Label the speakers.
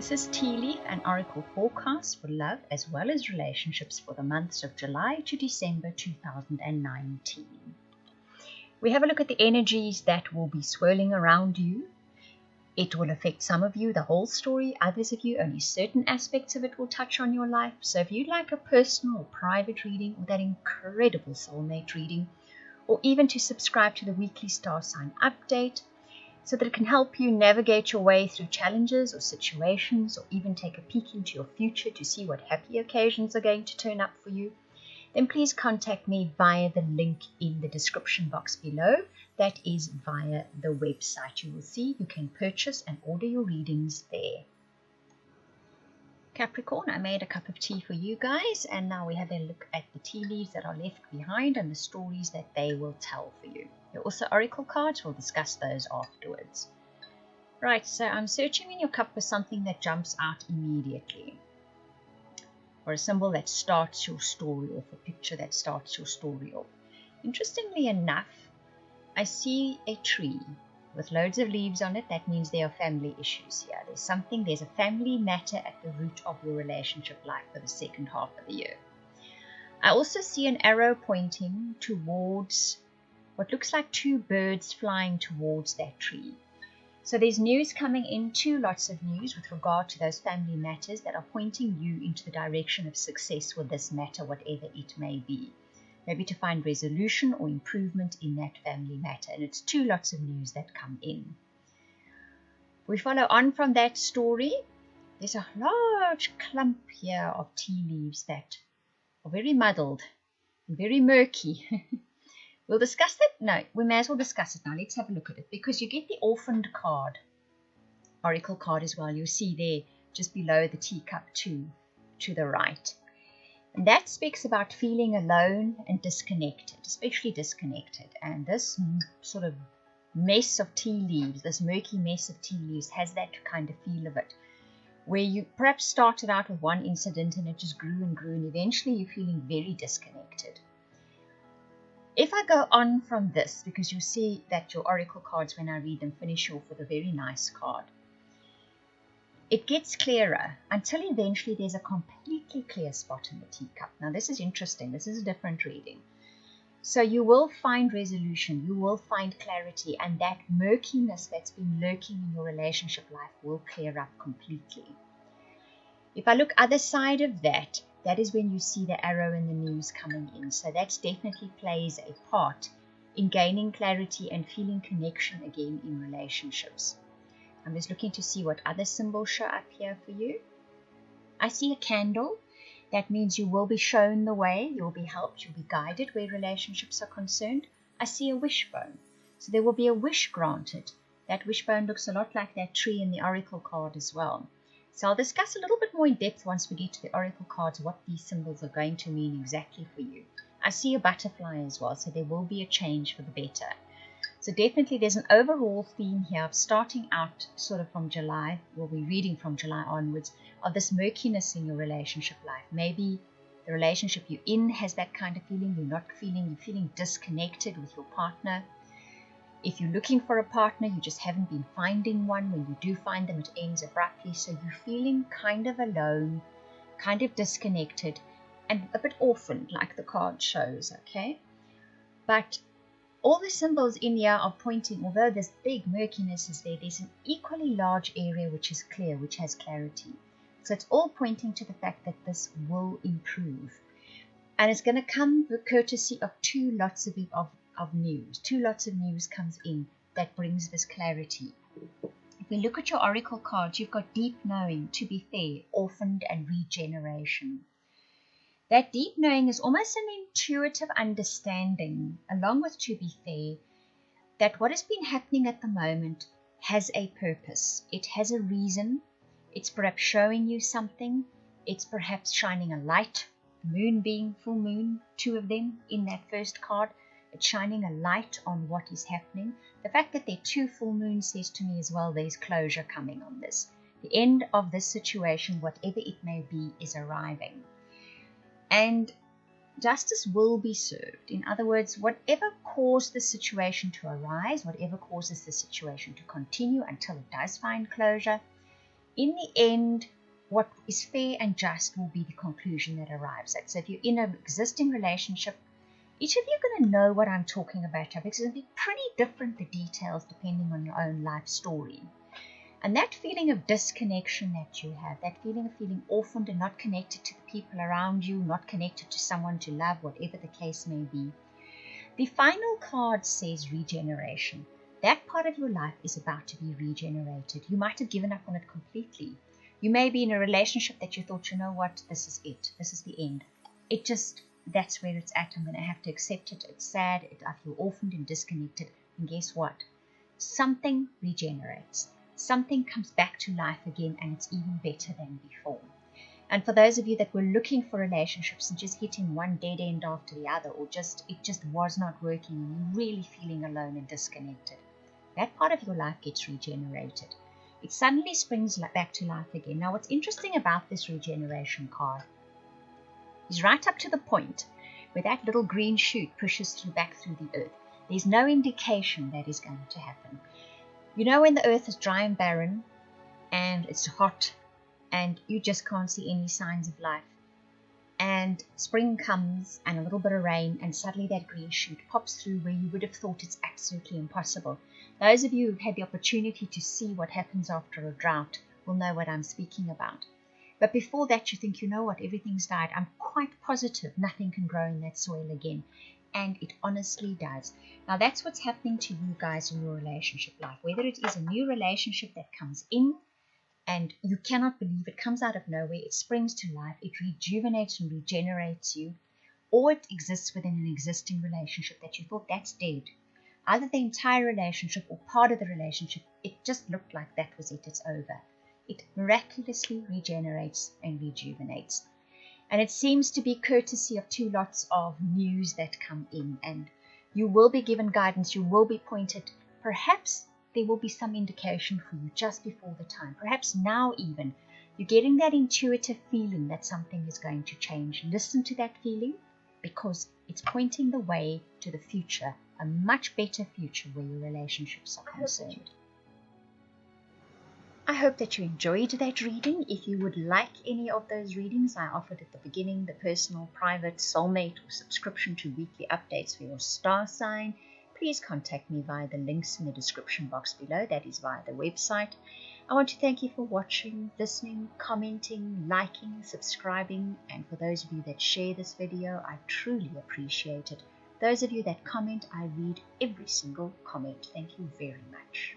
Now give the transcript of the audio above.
Speaker 1: This is Tea Leaf and Oracle forecast for love as well as relationships for the months of July to December 2019. We have a look at the energies that will be swirling around you. It will affect some of you, the whole story. Others of you, only certain aspects of it will touch on your life. So if you'd like a personal or private reading, or that incredible soulmate reading, or even to subscribe to the weekly star sign update, so that it can help you navigate your way through challenges or situations, or even take a peek into your future to see what happy occasions are going to turn up for you, then please contact me via the link in the description box below. That is via the website. You will see you can purchase and order your readings there. Capricorn, I made a cup of tea for you guys, and now we have a look at the tea leaves that are left behind and the stories that they will tell for you. There are also oracle cards. We'll discuss those afterwards. Right, so I'm searching in your cup for something that jumps out immediately, or a symbol that starts your story off, a picture that starts your story off. Interestingly enough, I see a tree with loads of leaves on it. That means there are family issues here. There's a family matter at the root of your relationship life for the second half of the year. I also see an arrow pointing towards what looks like two birds flying towards that tree. So there's news coming in, lots of news with regard to those family matters that are pointing you into the direction of success with this matter, whatever it may be. Maybe to find resolution or improvement in that family matter. And it's lots of news that come in. We follow on from that story. There's a large clump here of tea leaves that are very muddled and very murky. We'll discuss that. No, we may as well discuss it now. Let's have a look at it, because you get the orphaned card, oracle card as well. You'll see there just below the teacup to the right. And that speaks about feeling alone and disconnected, especially disconnected. And this sort of mess of tea leaves, this murky mess of tea leaves, has that kind of feel of it, where you perhaps started out with one incident and it just grew and grew, and eventually you're feeling very disconnected. If I go on from this, because you'll see that your oracle cards, when I read them, finish off with a very nice card. It gets clearer until eventually there's a completely clear spot in the teacup. Now this is interesting. This is a different reading. So you will find resolution. You will find clarity. And that murkiness that's been lurking in your relationship life will clear up completely. If I look other side of that, that is when you see the arrow and the news coming in. So that definitely plays a part in gaining clarity and feeling connection again in relationships. I'm just looking to see what other symbols show up here for you. I see a candle. That means you will be shown the way. You'll be helped. You'll be guided where relationships are concerned. I see a wishbone. So there will be a wish granted. That wishbone looks a lot like that tree in the oracle card as well. So I'll discuss a little bit more in depth once we get to the oracle cards, what these symbols are going to mean exactly for you. I see a butterfly as well. So there will be a change for the better. So definitely there's an overall theme here of starting out sort of from July, we'll be reading from July onwards, of this murkiness in your relationship life. Maybe the relationship you're in has that kind of feeling. You're feeling disconnected with your partner. If you're looking for a partner, you just haven't been finding one. When you do find them, it ends abruptly. So you're feeling kind of alone, kind of disconnected, and a bit orphaned, like the card shows, okay? But all the symbols in here are pointing, although this big murkiness is there, there's an equally large area which is clear, which has clarity. So it's all pointing to the fact that this will improve. And it's going to come with courtesy of lots of news. Lots of news comes in that brings this clarity. If we look at your oracle cards, you've got deep knowing, to be fair, orphaned, and regeneration. That deep knowing is almost an intuitive understanding, along with to be fair, that what has been happening at the moment has a purpose. It has a reason. It's perhaps showing you something. It's perhaps shining a light. Moon being full moon, two of them in that first card. It's shining a light on what is happening. The fact that there are two full moons says to me as well, there's closure coming on this. The end of this situation, whatever it may be, is arriving. And justice will be served. In other words, whatever caused the situation to arise, whatever causes the situation to continue until it does find closure, in the end, what is fair and just will be the conclusion that arrives at. So if you're in an existing relationship, each of you are going to know what I'm talking about, because it'll be pretty different, the details, depending on your own life story. And that feeling of disconnection that you have, that feeling of feeling orphaned and not connected to the people around you, not connected to someone to love, whatever the case may be. The final card says regeneration. That part of your life is about to be regenerated. You might have given up on it completely. You may be in a relationship that you thought, you know what, this is it. This is the end. That's where it's at. I'm going to have to accept it. It's sad. I feel orphaned and disconnected. And guess what? Something regenerates. Something comes back to life again, and it's even better than before. And for those of you that were looking for relationships and just hitting one dead end after the other, or it just was not working, and you're really feeling alone and disconnected, that part of your life gets regenerated. It suddenly springs back to life again. Now, what's interesting about this regeneration card is right up to the point where that little green shoot pushes back through the earth. There's no indication that is going to happen. You know, when the earth is dry and barren and it's hot and you just can't see any signs of life, and spring comes and a little bit of rain, and suddenly that green shoot pops through where you would have thought it's absolutely impossible. Those of you who've had the opportunity to see what happens after a drought will know what I'm speaking about. But before that, you think, you know what, everything's died. I'm quite positive nothing can grow in that soil again. And it honestly does. Now, that's what's happening to you guys in your relationship life. Whether it is a new relationship that comes in and you cannot believe it, comes out of nowhere, it springs to life, it rejuvenates and regenerates you, or it exists within an existing relationship that you thought that's dead. Either the entire relationship or part of the relationship, it just looked like that was it, it's over. It miraculously regenerates and rejuvenates. And it seems to be courtesy of two lots of news that come in. And you will be given guidance. You will be pointed. Perhaps there will be some indication for you just before the time. Perhaps now even. You're getting that intuitive feeling that something is going to change. Listen to that feeling, because it's pointing the way to the future. A much better future where your relationships are concerned. I hope that you enjoyed that reading. If you would like any of those readings I offered at the beginning, the personal, private, soulmate, or subscription to weekly updates for your star sign, please contact me via the links in the description box below. That is via the website. I want to thank you for watching, listening, commenting, liking, subscribing, and for those of you that share this video, I truly appreciate it. Those of you that comment, I read every single comment. Thank you very much.